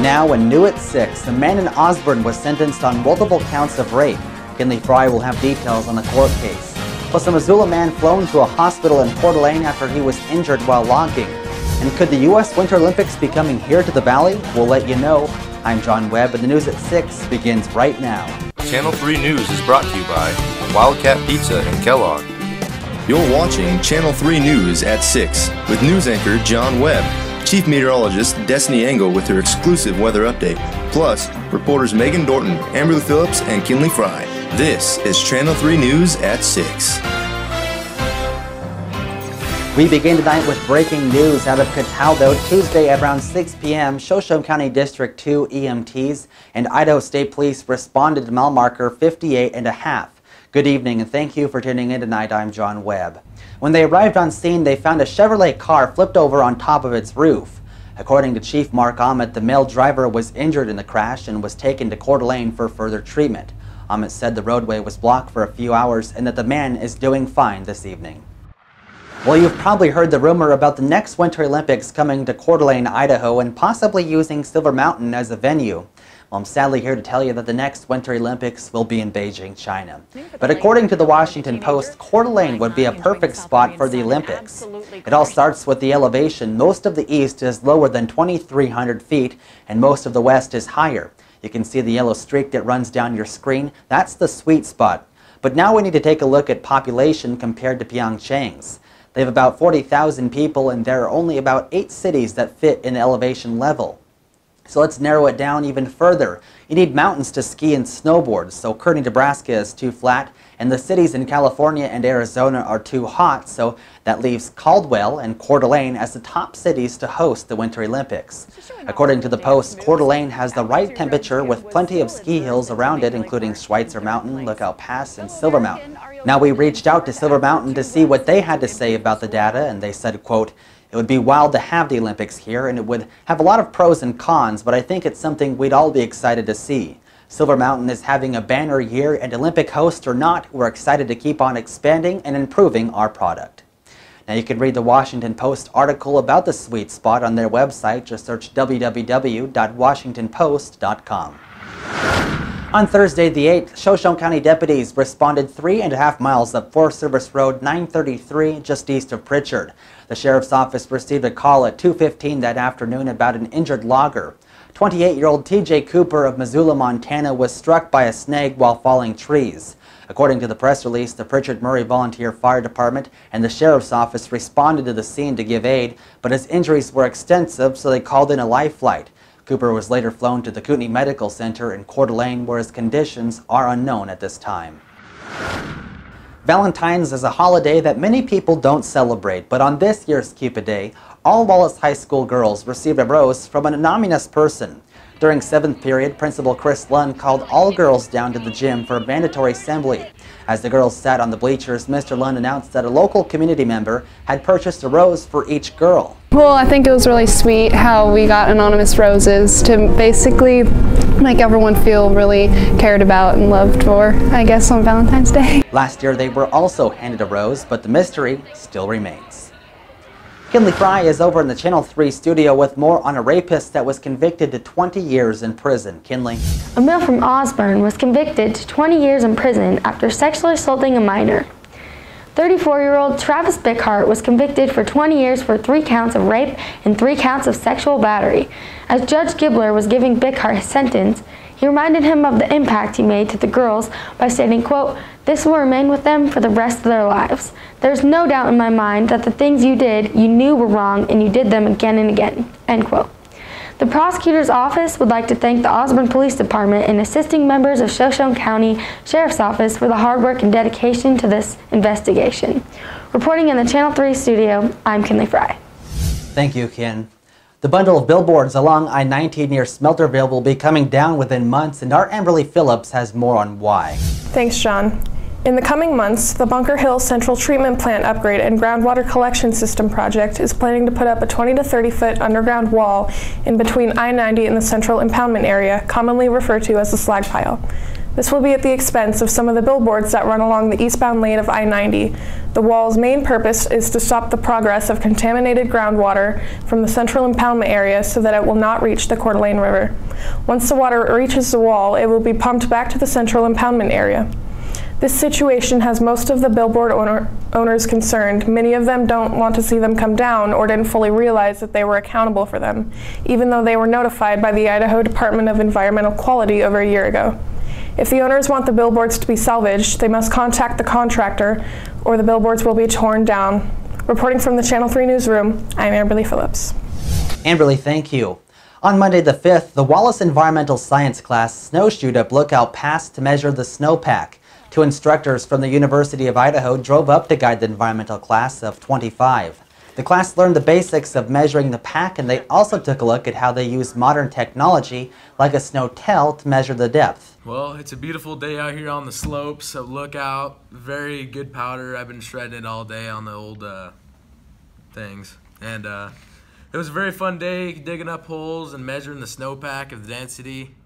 now and new at 6, a man in Osborne was sentenced on multiple counts of rape. Kinley Fry will have details on the court case. Plus, a Missoula man flown to a hospital in Coeur d'Alene after he was injured while logging. And could the U.S. Winter Olympics be coming here to the Valley? We'll let you know. I'm John Webb, and the news at 6 begins right now. Channel 3 News is brought to you by Wildcat Pizza and Kellogg. You're watching Channel 3 News at 6 with news anchor John Webb, Chief Meteorologist Destiny Engel with her exclusive weather update, plus reporters Megan Dorton, Amberly Phillips, and Kinley Fry. This is Channel 3 News at 6. We begin tonight with breaking news out of Cataldo. Tuesday at around 6 p.m., Shoshone County District 2 EMTs and Idaho State Police responded to mile marker 58.5. Good evening and thank you for tuning in tonight. I'm John Webb. When they arrived on scene, they found a Chevrolet car flipped over on top of its roof. According to Chief Mark Ahmet, the male driver was injured in the crash and was taken to Coeur d'Alene for further treatment. Ahmet said the roadway was blocked for a few hours and that the man is doing fine this evening. Well, you've probably heard the rumor about the next Winter Olympics coming to Coeur d'Alene, Idaho, and possibly using Silver Mountain as a venue. Well, I'm sadly here to tell you that the next Winter Olympics will be in Beijing, China. But according to the Washington Post, Coeur d'Alene would be a perfect spot for the Olympics. It all starts with the elevation. Most of the east is lower than 2,300 feet, and most of the west is higher. You can see the yellow streak that runs down your screen. That's the sweet spot. But now we need to take a look at population compared to Pyeongchang's. They have about 40,000 people, and there are only about 8 cities that fit in elevation level. So let's narrow it down even further. You need mountains to ski and snowboard, so Kearney, Nebraska is too flat, and the cities in California and Arizona are too hot, so that leaves Caldwell and Coeur d'Alene as the top cities to host the Winter Olympics. According to the Post, Coeur d'Alene has the right temperature with plenty of ski hills around it, including Schweitzer Mountain, Lookout Pass, and Silver Mountain. Now, we reached out to Silver Mountain to see what they had to say about the data, and they said, quote, "It would be wild to have the Olympics here, and it would have a lot of pros and cons, but I think it's something we'd all be excited to see. Silver Mountain is having a banner year, and Olympic host or not, we're excited to keep on expanding and improving our product." Now, you can read the Washington Post article about the sweet spot on their website. Just search www.washingtonpost.com. On Thursday the 8th, Shoshone County deputies responded 3.5 miles up Forest Service Road 933 just east of Pritchard. The sheriff's office received a call at 2:15 that afternoon about an injured logger. 28-year-old TJ Cooper of Missoula, Montana was struck by a snag while falling trees. According to the press release, the Pritchard Murray Volunteer Fire Department and the sheriff's office responded to the scene to give aid, but his injuries were extensive, so they called in a life flight. Cooper was later flown to the Kootenai Medical Center in Coeur d'Alene, where his conditions are unknown at this time. Valentine's is a holiday that many people don't celebrate, but on this year's Cupid Day, all Wallace High School girls received a rose from an anonymous person. During 7th period, Principal Chris Lund called all girls down to the gym for a mandatory assembly. As the girls sat on the bleachers, Mr. Lund announced that a local community member had purchased a rose for each girl. Well, I think it was really sweet how we got anonymous roses to basically make everyone feel really cared about and loved for, I guess, on Valentine's Day. Last year they were also handed a rose, but the mystery still remains. Kinley Fry is over in the Channel 3 studio with more on a rapist that was convicted to 20 years in prison. Kinley. A male from Osborne was convicted to 20 years in prison after sexually assaulting a minor. 34-year-old Travis Bickhart was convicted for 20 years for 3 counts of rape and 3 counts of sexual battery. As Judge Gibler was giving Bickhart his sentence, he reminded him of the impact he made to the girls by stating, quote, "This will remain with them for the rest of their lives. There's no doubt in my mind that the things you did, you knew were wrong and you did them again and again," end quote. The prosecutor's office would like to thank the Osborne Police Department and assisting members of Shoshone County Sheriff's Office for the hard work and dedication to this investigation. Reporting in the Channel 3 studio, I'm Kinley Fry. Thank you, Ken. The bundle of billboards along I-19 near Smelterville will be coming down within months, and our Amberly Phillips has more on why. Thanks, John. In the coming months, the Bunker Hill Central Treatment Plant Upgrade and Groundwater Collection System project is planning to put up a 20 to 30 foot underground wall in between I-90 and the Central Impoundment Area, commonly referred to as the slag pile. This will be at the expense of some of the billboards that run along the eastbound lane of I-90. The wall's main purpose is to stop the progress of contaminated groundwater from the central impoundment area so that it will not reach the Coeur d'Alene River. Once the water reaches the wall, it will be pumped back to the central impoundment area. This situation has most of the billboard owners concerned. Many of them don't want to see them come down or didn't fully realize that they were accountable for them, even though they were notified by the Idaho Department of Environmental Quality over a year ago. If the owners want the billboards to be salvaged, they must contact the contractor or the billboards will be torn down. Reporting from the Channel 3 newsroom, I'm Amberly Phillips. Amberly, thank you. On Monday the 5th, the Wallace Environmental Science class snowshoed up Lookout Pass to measure the snowpack. 2 instructors from the University of Idaho drove up to guide the environmental class of 25. The class learned the basics of measuring the pack, and they also took a look at how they use modern technology like a snow tail to measure the depth. Well, it's a beautiful day out here on the slopes of Lookout. Very good powder. I've been shredding it all day on the old things. And it was a very fun day digging up holes and measuring the snowpack of the density.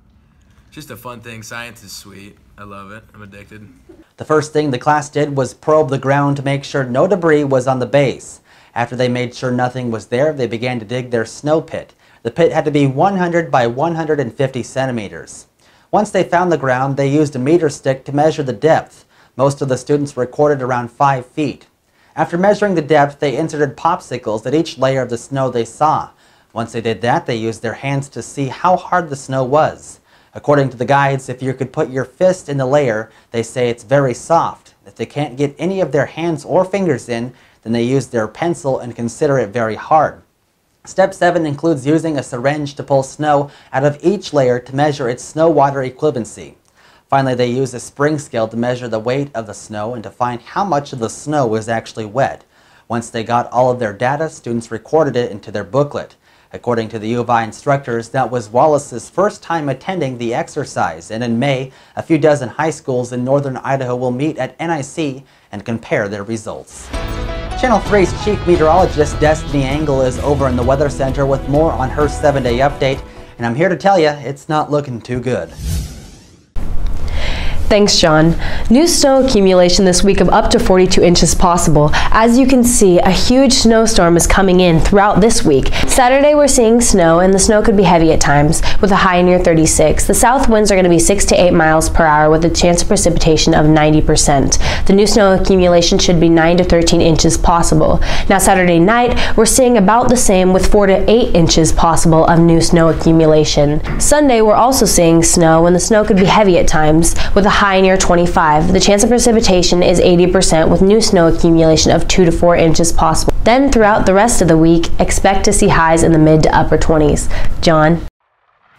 Just a fun thing. Science is sweet. I love it. I'm addicted. The first thing the class did was probe the ground to make sure no debris was on the base. After they made sure nothing was there, they began to dig their snow pit. The pit had to be 100 by 150 centimeters. Once they found the ground, they used a meter stick to measure the depth. Most of the students recorded around 5 feet. After measuring the depth, they inserted popsicles at each layer of the snow they saw. Once they did that, they used their hands to see how hard the snow was. According to the guides, if you could put your fist in the layer, they say it's very soft. If they can't get any of their hands or fingers in, then they use their pencil and consider it very hard. Step 7 includes using a syringe to pull snow out of each layer to measure its snow-water equivalency. Finally, they use a spring scale to measure the weight of the snow and to find how much of the snow was actually wet. Once they got all of their data, students recorded it into their booklet. According to the U of I instructors, that was Wallace's first time attending the exercise, and in May, a few dozen high schools in northern Idaho will meet at NIC and compare their results. Channel 3's Chief Meteorologist Destiny Engel is over in the Weather Center with more on her 7-day update, and I'm here to tell you it's not looking too good. Thanks, John. New snow accumulation this week of up to 42 inches possible. As you can see, a huge snowstorm is coming in throughout this week. Saturday we're seeing snow, and the snow could be heavy at times, with a high near 36. The south winds are going to be 6 to 8 miles per hour with a chance of precipitation of 90%. The new snow accumulation should be 9 to 13 inches possible. Now Saturday night, we're seeing about the same with 4 to 8 inches possible of new snow accumulation. Sunday we're also seeing snow, and the snow could be heavy at times, with a high near 25. The chance of precipitation is 80% with new snow accumulation of 2 to 4 inches possible. Then throughout the rest of the week, expect to see highs in the mid to upper 20s. John?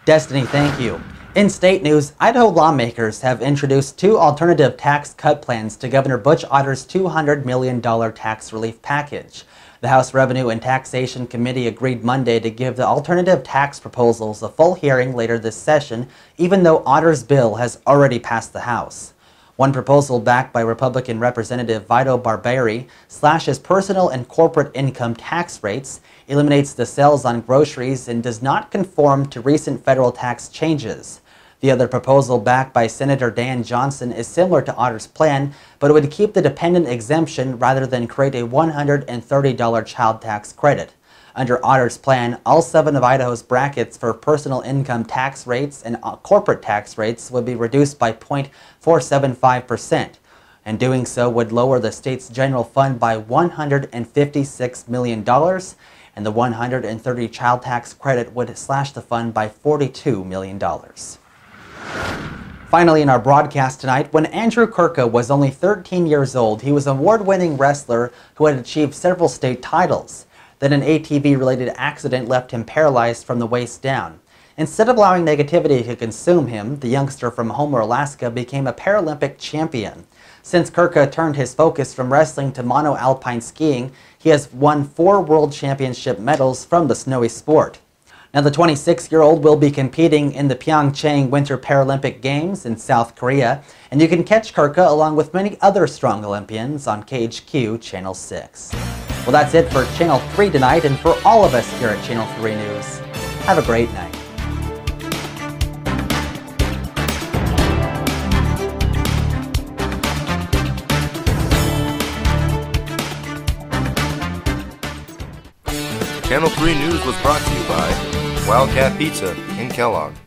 Destiny, thank you. In state news, Idaho lawmakers have introduced 2 alternative tax cut plans to Governor Butch Otter's $200 million tax relief package. The House Revenue and Taxation Committee agreed Monday to give the alternative tax proposals a full hearing later this session, even though Otter's bill has already passed the House. One proposal backed by Republican Representative Vito Barberi slashes personal and corporate income tax rates, eliminates the sales on groceries, and does not conform to recent federal tax changes. The other proposal, backed by Senator Dan Johnson, is similar to Otter's plan, but it would keep the dependent exemption rather than create a $130 child tax credit. Under Otter's plan, all 7 of Idaho's brackets for personal income tax rates and corporate tax rates would be reduced by 0.475%, and doing so would lower the state's general fund by $156 million, and the 130 child tax credit would slash the fund by $42 million. Finally, in our broadcast tonight, when Andrew Kirka was only 13 years old, he was an award-winning wrestler who had achieved several state titles. Then an ATV-related accident left him paralyzed from the waist down. Instead of allowing negativity to consume him, the youngster from Homer, Alaska became a Paralympic champion. Since Kirka turned his focus from wrestling to mono-alpine skiing, he has won 4 world championship medals from the snowy sport. Now, the 26-year-old will be competing in the Pyeongchang Winter Paralympic Games in South Korea, and you can catch Kirka along with many other strong Olympians on KHQ Channel 6. Well, that's it for Channel 3 tonight, and for all of us here at Channel 3 News, have a great night. Channel 3 News was brought to you by Wildcat Pizza in Kellogg.